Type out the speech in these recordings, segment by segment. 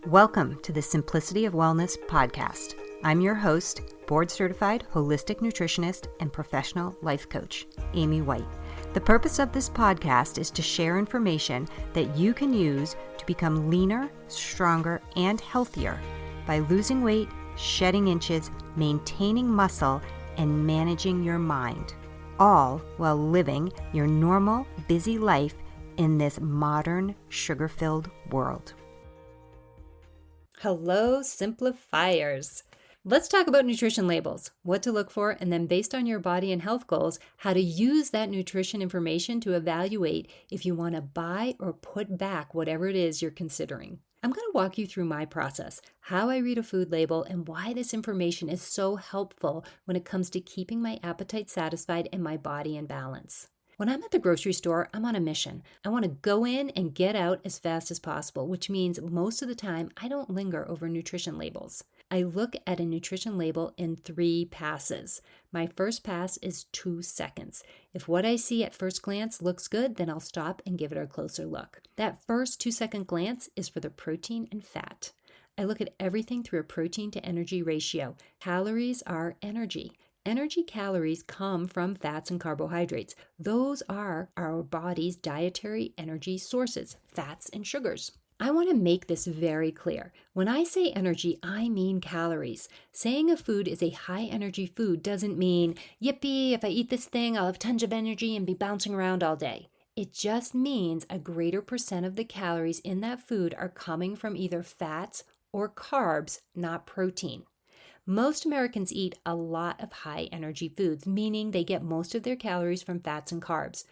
Welcome to the Simplicity of Wellness podcast. I'm your host, board-certified holistic nutritionist and professional life coach, Amy White. The purpose of this podcast is to share information that you can use to become leaner, stronger, and healthier by losing weight, shedding inches, maintaining muscle, and managing your mind, all while living your normal, busy life in this modern, sugar-filled world. Hello, simplifiers. Let's talk about nutrition labels, what to look for, and then based on your body and health goals, how to use that nutrition information to evaluate if you want to buy or put back whatever it is you're considering. I'm going to walk you through my process, how I read a food label, and why this information is so helpful when it comes to keeping my appetite satisfied and my body in balance. When I'm at the grocery store, I'm on a mission. I want to go in and get out as fast as possible, which means most of the time I don't linger over nutrition labels. I look at a nutrition label in 3 passes. My first pass is 2 seconds. If what I see at first glance looks good, then I'll stop and give it a closer look. That first 2-second glance is for the protein and fat. I look at everything through a protein to energy ratio. Calories are energy. Energy calories come from fats and carbohydrates. Those are our body's dietary energy sources, fats and sugars. I want to make this very clear. When I say energy, I mean calories. Saying a food is a high energy food doesn't mean, yippee, if I eat this thing, I'll have tons of energy and be bouncing around all day. It just means a greater percent of the calories in that food are coming from either fats or carbs, not protein. Most Americans eat a lot of high energy foods, meaning they get most of their calories from fats and carbs.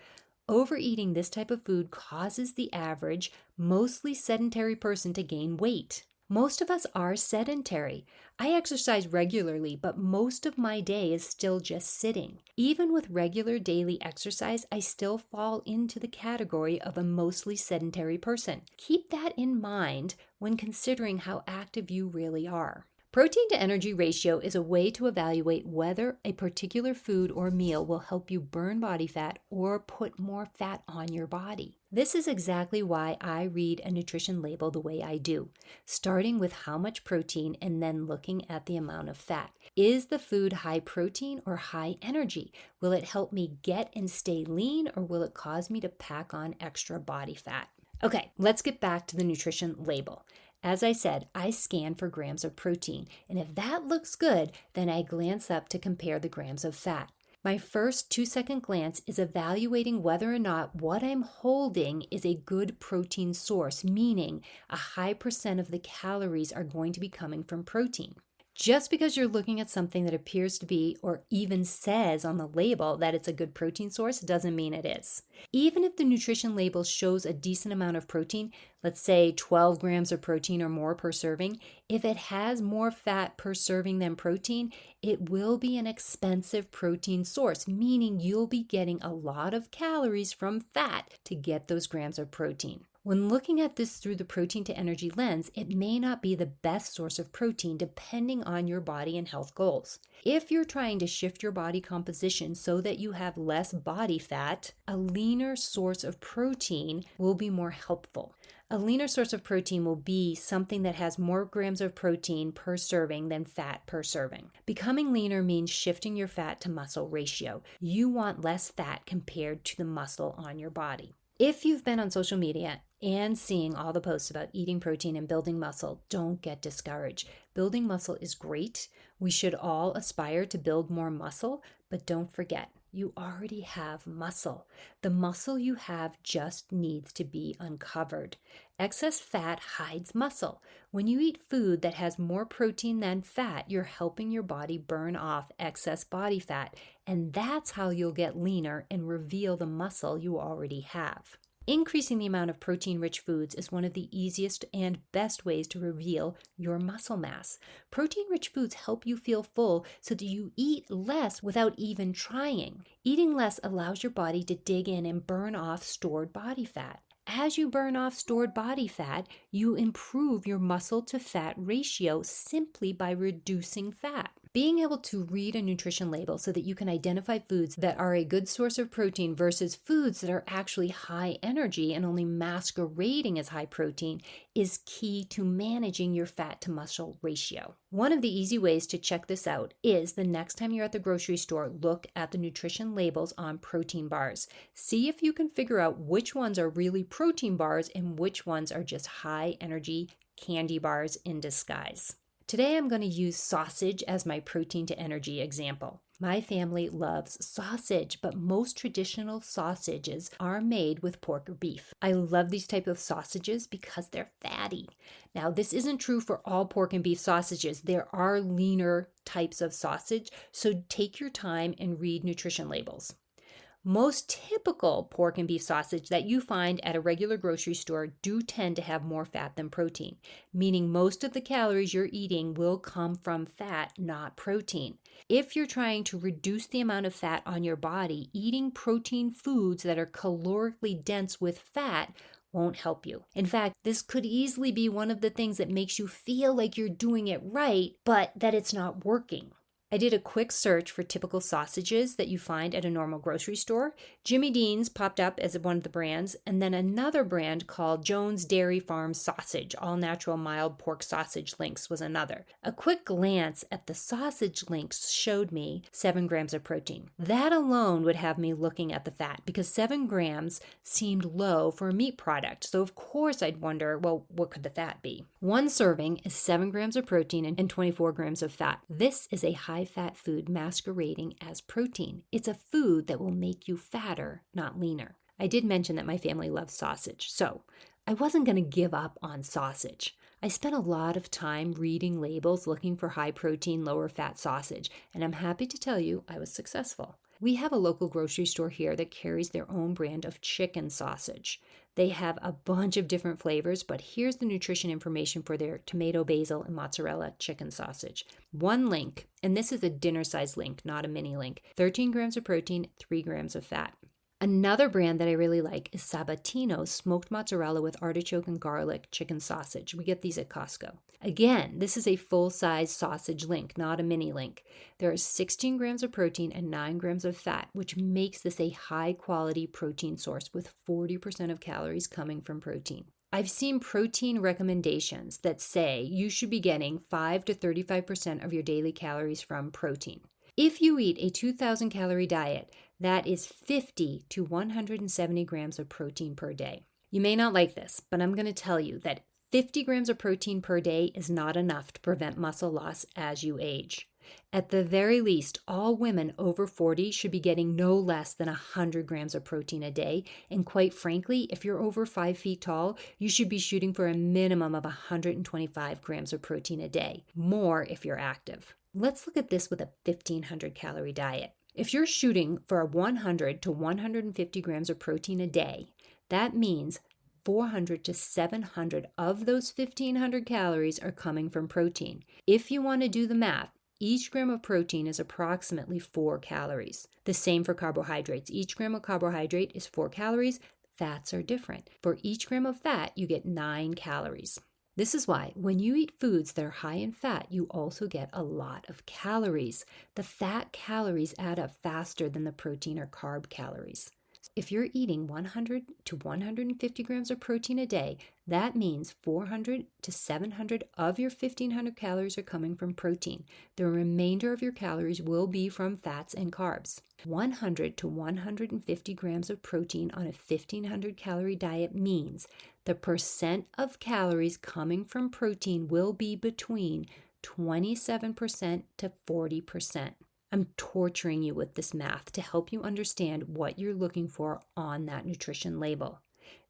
Overeating this type of food causes the average, mostly sedentary person to gain weight. Most of us are sedentary. I exercise regularly, but most of my day is still just sitting. Even with regular daily exercise, I still fall into the category of a mostly sedentary person. Keep that in mind when considering how active you really are. Protein to energy ratio is a way to evaluate whether a particular food or meal will help you burn body fat or put more fat on your body. This is exactly why I read a nutrition label the way I do, starting with how much protein and then looking at the amount of fat. Is the food high protein or high energy? Will it help me get and stay lean, or will it cause me to pack on extra body fat? Okay, let's get back to the nutrition label. As I said, I scan for grams of protein, and if that looks good, then I glance up to compare the grams of fat. My first 2-second glance is evaluating whether or not what I'm holding is a good protein source, meaning a high percent of the calories are going to be coming from protein. Just because you're looking at something that appears to be, or even says on the label that it's a good protein source, doesn't mean it is. Even if the nutrition label shows a decent amount of protein, let's say 12 grams of protein or more per serving, if it has more fat per serving than protein, it will be an expensive protein source, meaning you'll be getting a lot of calories from fat to get those grams of protein. When looking at this through the protein to energy lens, it may not be the best source of protein depending on your body and health goals. If you're trying to shift your body composition so that you have less body fat, a leaner source of protein will be more helpful. A leaner source of protein will be something that has more grams of protein per serving than fat per serving. Becoming leaner means shifting your fat to muscle ratio. You want less fat compared to the muscle on your body. If you've been on social media and seeing all the posts about eating protein and building muscle, don't get discouraged. Building muscle is great. We should all aspire to build more muscle, but don't forget, you already have muscle. The muscle you have just needs to be uncovered. Excess fat hides muscle. When you eat food that has more protein than fat, you're helping your body burn off excess body fat, and that's how you'll get leaner and reveal the muscle you already have. Increasing the amount of protein-rich foods is one of the easiest and best ways to reveal your muscle mass. Protein-rich foods help you feel full so that you eat less without even trying. Eating less allows your body to dig in and burn off stored body fat. As you burn off stored body fat, you improve your muscle to fat ratio simply by reducing fat. Being able to read a nutrition label so that you can identify foods that are a good source of protein versus foods that are actually high energy and only masquerading as high protein is key to managing your fat to muscle ratio. One of the easy ways to check this out is the next time you're at the grocery store, look at the nutrition labels on protein bars. See if you can figure out which ones are really protein bars and which ones are just high energy candy bars in disguise. Today I'm going to use sausage as my protein to energy example. My family loves sausage, but most traditional sausages are made with pork or beef. I love these type of sausages because they're fatty. Now, this isn't true for all pork and beef sausages. There are leaner types of sausage, so take your time and read nutrition labels. Most typical pork and beef sausage that you find at a regular grocery store do tend to have more fat than protein, meaning most of the calories you're eating will come from fat, not protein. If you're trying to reduce the amount of fat on your body, eating protein foods that are calorically dense with fat won't help you. In fact, this could easily be one of the things that makes you feel like you're doing it right, but that it's not working. I did a quick search for typical sausages that you find at a normal grocery store. Jimmy Dean's popped up as one of the brands, and then another brand called Jones Dairy Farm Sausage, all natural mild pork sausage links was another. A quick glance at the sausage links showed me 7 grams of protein. That alone would have me looking at the fat because 7 grams seemed low for a meat product. So of course I'd wonder, well, what could the fat be? One serving is 7 grams of protein and 24 grams of fat. This is a high-fat food masquerading as protein. It's a food that will make you fatter, not leaner. I did mention that my family loves sausage, so I wasn't going to give up on sausage. I spent a lot of time reading labels looking for high-protein, lower-fat sausage, and I'm happy to tell you I was successful. We have a local grocery store here that carries their own brand of chicken sausage. They have a bunch of different flavors, but here's the nutrition information for their tomato, basil, and mozzarella chicken sausage. One link, and this is a dinner size link, not a mini link, 13 grams of protein, 3 grams of fat. Another brand that I really like is Sabatino's smoked mozzarella with artichoke and garlic chicken sausage. We get these at Costco. Again, this is a full-size sausage link, not a mini link. There are 16 grams of protein and 9 grams of fat, which makes this a high-quality protein source with 40% of calories coming from protein. I've seen protein recommendations that say you should be getting 5 to 35% of your daily calories from protein. If you eat a 2,000 calorie diet, that is 50 to 170 grams of protein per day. You may not like this, but I'm going to tell you that 50 grams of protein per day is not enough to prevent muscle loss as you age. At the very least, all women over 40 should be getting no less than 100 grams of protein a day. And quite frankly, if you're over 5 feet tall, you should be shooting for a minimum of 125 grams of protein a day, more if you're active. Let's look at this with a 1,500 calorie diet. If you're shooting for 100 to 150 grams of protein a day, that means 400 to 700 of those 1,500 calories are coming from protein. If you want to do the math, each gram of protein is approximately 4 calories. The same for carbohydrates. Each gram of carbohydrate is 4 calories. Fats are different. For each gram of fat, you get 9 calories. This is why when you eat foods that are high in fat, you also get a lot of calories. The fat calories add up faster than the protein or carb calories. If you're eating 100 to 150 grams of protein a day, that means 400 to 700 of your 1,500 calories are coming from protein. The remainder of your calories will be from fats and carbs. 100 to 150 grams of protein on a 1,500 calorie diet means the percent of calories coming from protein will be between 27% to 40%. I'm torturing you with this math to help you understand what you're looking for on that nutrition label.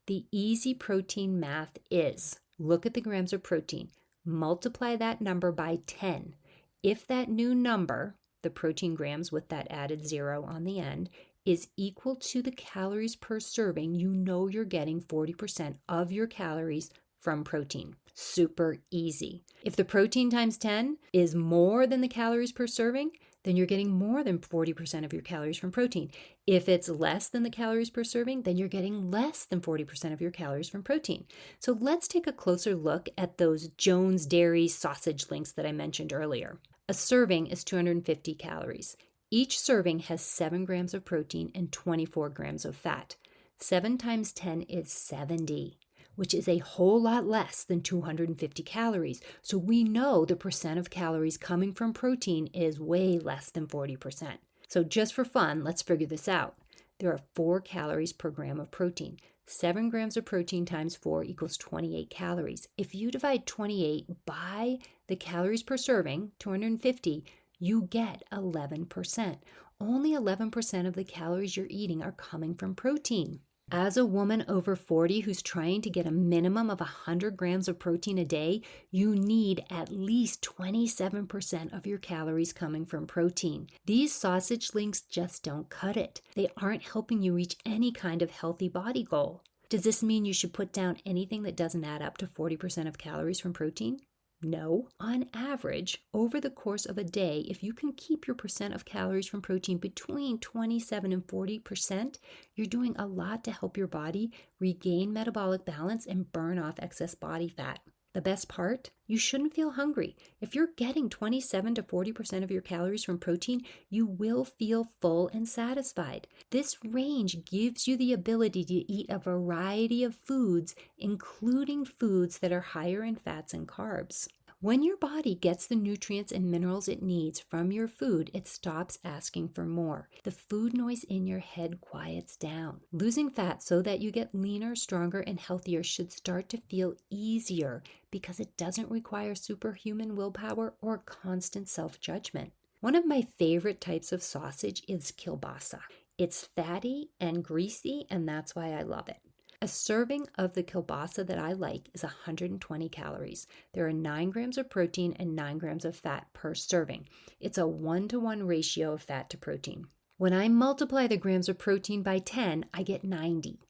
The easy protein math is, look at the grams of protein, multiply that number by 10. If that new number, the protein grams with that added 0 on the end, is equal to the calories per serving, you know you're getting 40% of your calories from protein. Super easy. If the protein times 10 is more than the calories per serving, then you're getting more than 40% of your calories from protein. If it's less than the calories per serving, then you're getting less than 40% of your calories from protein. So let's take a closer look at those Jones Dairy sausage links that I mentioned earlier. A serving is 250 calories. Each serving has 7 grams of protein and 24 grams of fat. 7 times 10 is 70, which is a whole lot less than 250 calories. So we know the percent of calories coming from protein is way less than 40%. So just for fun, let's figure this out. There are 4 calories per gram of protein. 7 grams of protein times 4 equals 28 calories. If you divide 28 by the calories per serving, 250, you get 11%. Only 11% of the calories you're eating are coming from protein. As a woman over 40 who's trying to get a minimum of 100 grams of protein a day, you need at least 27% of your calories coming from protein. These sausage links just don't cut it. They aren't helping you reach any kind of healthy body goal. Does this mean you should put down anything that doesn't add up to 40% of calories from protein? No. On average, over the course of a day, if you can keep your percent of calories from protein between 27 and 40%, you're doing a lot to help your body regain metabolic balance and burn off excess body fat. The best part? You shouldn't feel hungry. If you're getting 27 to 40% of your calories from protein, you will feel full and satisfied. This range gives you the ability to eat a variety of foods, including foods that are higher in fats and carbs. When your body gets the nutrients and minerals it needs from your food, it stops asking for more. The food noise in your head quiets down. Losing fat so that you get leaner, stronger, and healthier should start to feel easier because it doesn't require superhuman willpower or constant self-judgment. One of my favorite types of sausage is kielbasa. It's fatty and greasy, and that's why I love it. A serving of the kielbasa that I like is 120 calories. There are 9 grams of protein and 9 grams of fat per serving. It's a 1-to-1 ratio of fat to protein. When I multiply the grams of protein by 10, I get 90.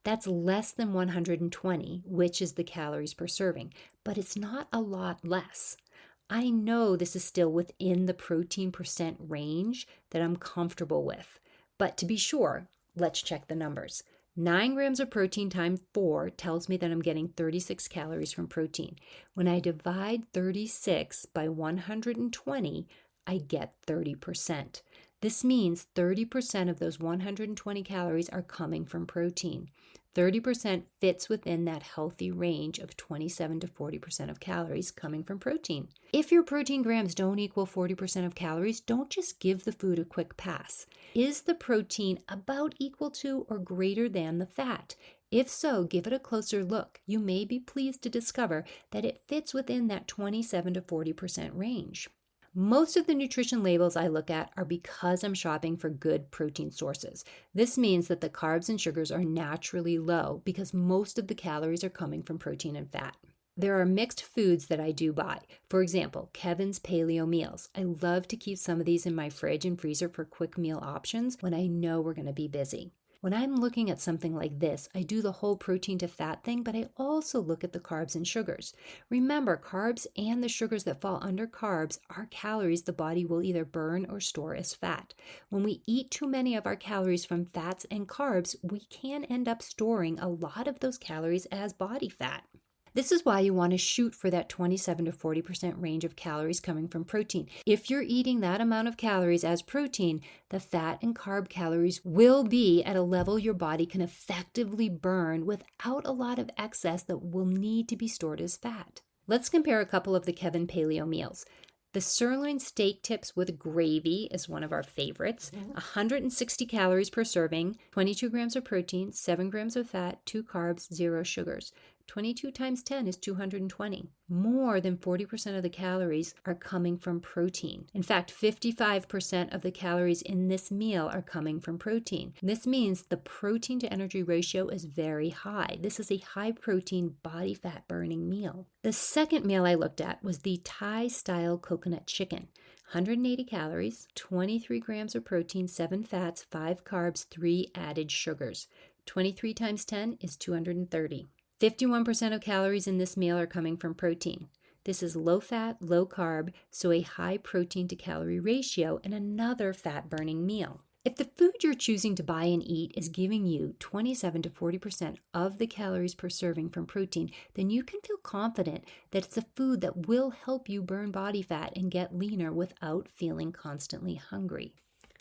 That's less than 120, which is the calories per serving, but it's not a lot less. I know this is still within the protein percent range that I'm comfortable with, but to be sure, let's check the numbers. 9 grams of protein times 4 tells me that I'm getting 36 calories from protein. When I divide 36 by 120, I get 30%. This means 30% of those 120 calories are coming from protein. 30% fits within that healthy range of 27 to 40% of calories coming from protein. If your protein grams don't equal 40% of calories, don't just give the food a quick pass. Is the protein about equal to or greater than the fat? If so, give it a closer look. You may be pleased to discover that it fits within that 27 to 40% range. Most of the nutrition labels I look at are because I'm shopping for good protein sources. This means that the carbs and sugars are naturally low because most of the calories are coming from protein and fat. There are mixed foods that I do buy. For example, Kevin's Paleo Meals. I love to keep some of these in my fridge and freezer for quick meal options when I know we're going to be busy. When I'm looking at something like this, I do the whole protein to fat thing, but I also look at the carbs and sugars. Remember, carbs and the sugars that fall under carbs are calories the body will either burn or store as fat. When we eat too many of our calories from fats and carbs, we can end up storing a lot of those calories as body fat. This is why you want to shoot for that 27 to 40% range of calories coming from protein. If you're eating that amount of calories as protein, the fat and carb calories will be at a level your body can effectively burn without a lot of excess that will need to be stored as fat. Let's compare a couple of the Kevin Paleo meals. The sirloin steak tips with gravy is one of our favorites. 160 calories per serving, 22 grams of protein, 7 grams of fat, 2 carbs, 0 sugars. 22 times 10 is 220. More than 40% of the calories are coming from protein. In fact, 55% of the calories in this meal are coming from protein. This means the protein to energy ratio is very high. This is a high protein body fat burning meal. The second meal I looked at was the Thai style coconut chicken. 180 calories, 23 grams of protein, 7 fats, 5 carbs, 3 added sugars. 23 times 10 is 230. 51% of calories in this meal are coming from protein. This is low fat, low carb, so a high protein to calorie ratio and another fat burning meal. If the food you're choosing to buy and eat is giving you 27 to 40% of the calories per serving from protein, then you can feel confident that it's a food that will help you burn body fat and get leaner without feeling constantly hungry.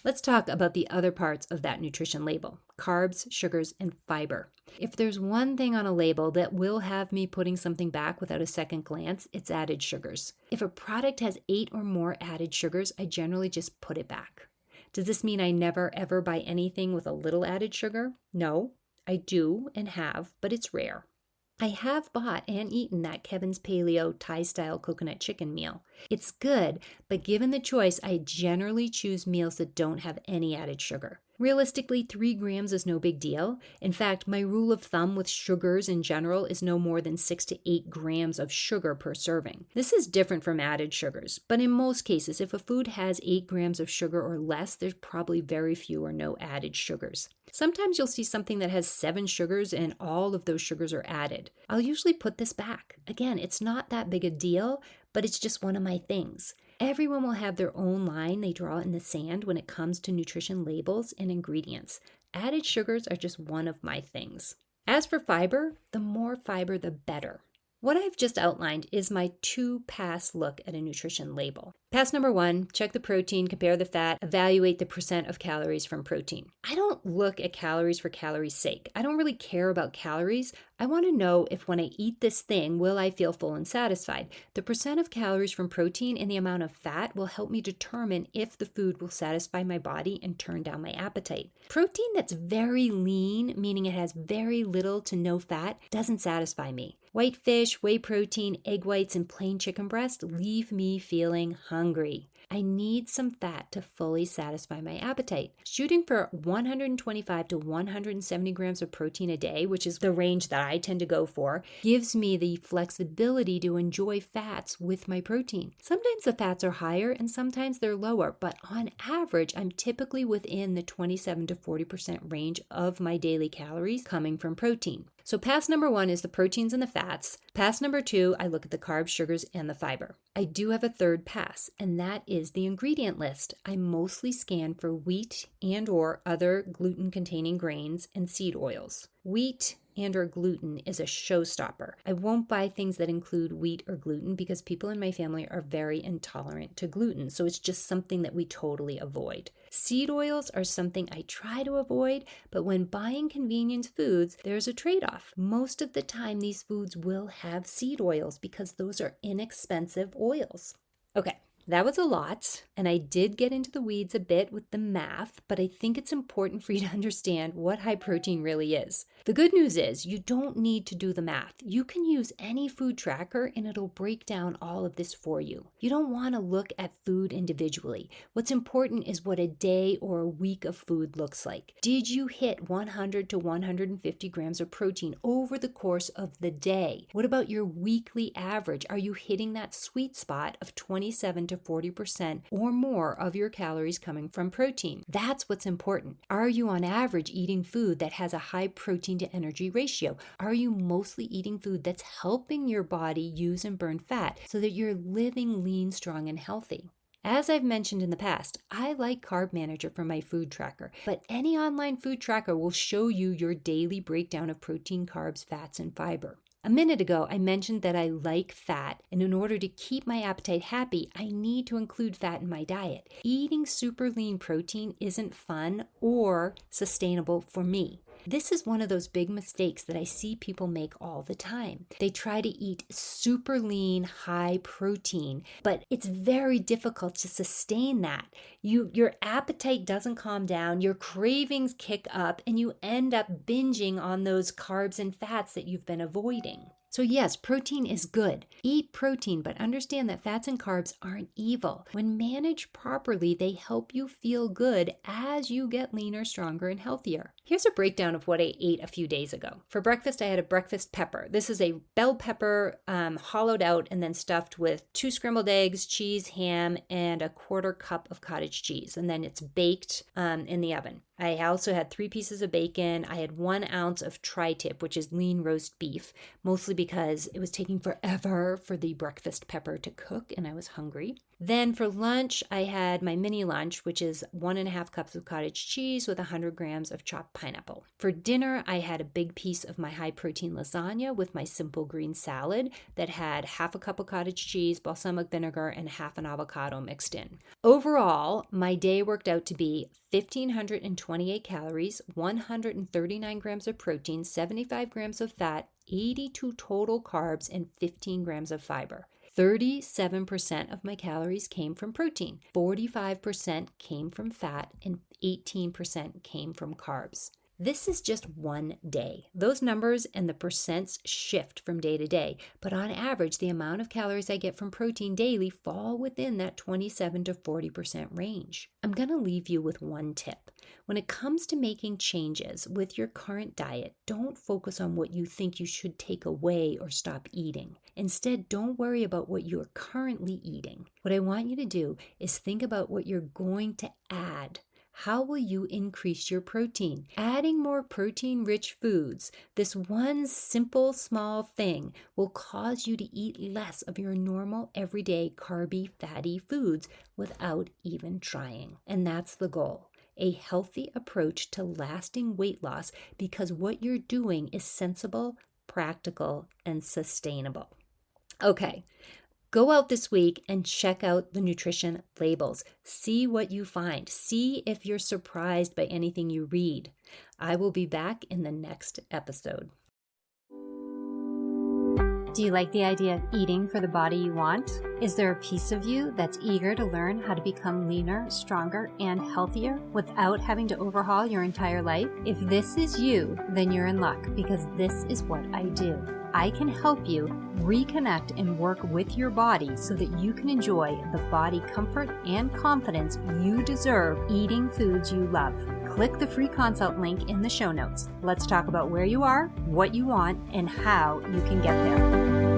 Let's talk about the other parts of that nutrition label: carbs, sugars, and fiber. If there's one thing on a label that will have me putting something back without a second glance, it's added sugars. If a product has 8 or more added sugars, I generally just put it back. Does this mean I never ever buy anything with a little added sugar? No, I do and have, but it's rare. I have bought and eaten that Kevin's Paleo Thai-style coconut chicken meal. It's good, but given the choice, I generally choose meals that don't have any added sugar. Realistically, 3 grams is no big deal. In fact, my rule of thumb with sugars in general is no more than 6 to 8 grams of sugar per serving. This is different from added sugars, but in most cases, if a food has 8 grams of sugar or less, there's probably very few or no added sugars. Sometimes you'll see something that has 7 sugars and all of those sugars are added. I'll usually put this back. Again, it's not that big a deal, but it's just one of my things. Everyone will have their own line they draw in the sand when it comes to nutrition labels and ingredients. Added sugars are just one of my things. As for fiber, the more fiber, the better. What I've just outlined is my 2-pass look at a nutrition label. Pass number 1, check the protein, compare the fat, evaluate the percent of calories from protein. I don't look at calories for calories' sake. I don't really care about calories. I want to know if when I eat this thing, will I feel full and satisfied? The percent of calories from protein and the amount of fat will help me determine if the food will satisfy my body and turn down my appetite. Protein that's very lean, meaning it has very little to no fat, doesn't satisfy me. White fish, whey protein, egg whites, and plain chicken breast leave me feeling hungry. I need some fat to fully satisfy my appetite. Shooting for 125 to 170 grams of protein a day, which is the range that I tend to go for, gives me the flexibility to enjoy fats with my protein. Sometimes the fats are higher and sometimes they're lower, but on average, I'm typically within the 27 to 40% range of my daily calories coming from protein. So pass number 1 is the proteins and the fats. Pass number 2, I look at the carbs, sugars, and the fiber. I do have a third pass, and that is the ingredient list. I mostly scan for wheat and or other gluten-containing grains and seed oils. Wheat and or gluten is a showstopper. I won't buy things that include wheat or gluten because people in my family are very intolerant to gluten, so it's just something that we totally avoid. Seed oils are something I try to avoid, but when buying convenience foods, there's a trade-off. Most of the time, these foods will have seed oils because those are inexpensive oils. Okay. That was a lot, and I did get into the weeds a bit with the math, but I think it's important for you to understand what high protein really is. The good news is you don't need to do the math. You can use any food tracker and it'll break down all of this for you. You don't want to look at food individually. What's important is what a day or a week of food looks like. Did you hit 100 to 150 grams of protein over the course of the day? What about your weekly average? Are you hitting that sweet spot of 27 to 40% or more of your calories coming from protein? That's what's important. Are you on average eating food that has a high protein to energy ratio? Are you mostly eating food that's helping your body use and burn fat so that you're living lean, strong, and healthy? As I've mentioned in the past, I like Carb Manager for my food tracker, but any online food tracker will show you your daily breakdown of protein, carbs, fats, and fiber. A minute ago, I mentioned that I like fat, and in order to keep my appetite happy, I need to include fat in my diet. Eating super lean protein isn't fun or sustainable for me. This is one of those big mistakes that I see people make all the time. They try to eat super lean, high protein, but it's very difficult to sustain that. Your appetite doesn't calm down, your cravings kick up, and you end up binging on those carbs and fats that you've been avoiding. So yes, protein is good. Eat protein, but understand that fats and carbs aren't evil. When managed properly, they help you feel good as you get leaner, stronger, and healthier. Here's a breakdown of what I ate a few days ago. For breakfast, I had a breakfast pepper. This is a bell pepper hollowed out and then stuffed with 2 scrambled eggs, cheese, ham, and a 1/4 cup of cottage cheese. And then it's baked in the oven. I also had 3 pieces of bacon. I had 1 ounce of tri-tip, which is lean roast beef, mostly because it was taking forever for the breakfast pepper to cook and I was hungry. Then for lunch, I had my mini lunch, which is 1.5 cups of cottage cheese with 100 grams of chopped pineapple. For dinner, I had a big piece of my high-protein lasagna with my simple green salad that had 1/2 cup of cottage cheese, balsamic vinegar, and 1/2 an avocado mixed in. Overall, my day worked out to be 1,528 calories, 139 grams of protein, 75 grams of fat, 82 total carbs, and 15 grams of fiber. 37% of my calories came from protein, 45% came from fat, and 18% came from carbs. This is just one day. Those numbers and the percents shift from day to day, but on average, the amount of calories I get from protein daily fall within that 27 to 40% range. I'm going to leave you with one tip. When it comes to making changes with your current diet, don't focus on what you think you should take away or stop eating. Instead, don't worry about what you're currently eating. What I want you to do is think about what you're going to add. How will you increase your protein? Adding more protein-rich foods, this one simple, small thing, will cause you to eat less of your normal, everyday, carby, fatty foods without even trying. And that's the goal. A healthy approach to lasting weight loss because what you're doing is sensible, practical, and sustainable. Okay. Go out this week and check out the nutrition labels. See what you find. See if you're surprised by anything you read. I will be back in the next episode. Do you like the idea of eating for the body you want? Is there a piece of you that's eager to learn how to become leaner, stronger, and healthier without having to overhaul your entire life? If this is you, then you're in luck because this is what I do. I can help you reconnect and work with your body so that you can enjoy the body comfort and confidence you deserve eating foods you love. Click the free consult link in the show notes. Let's talk about where you are, what you want, and how you can get there.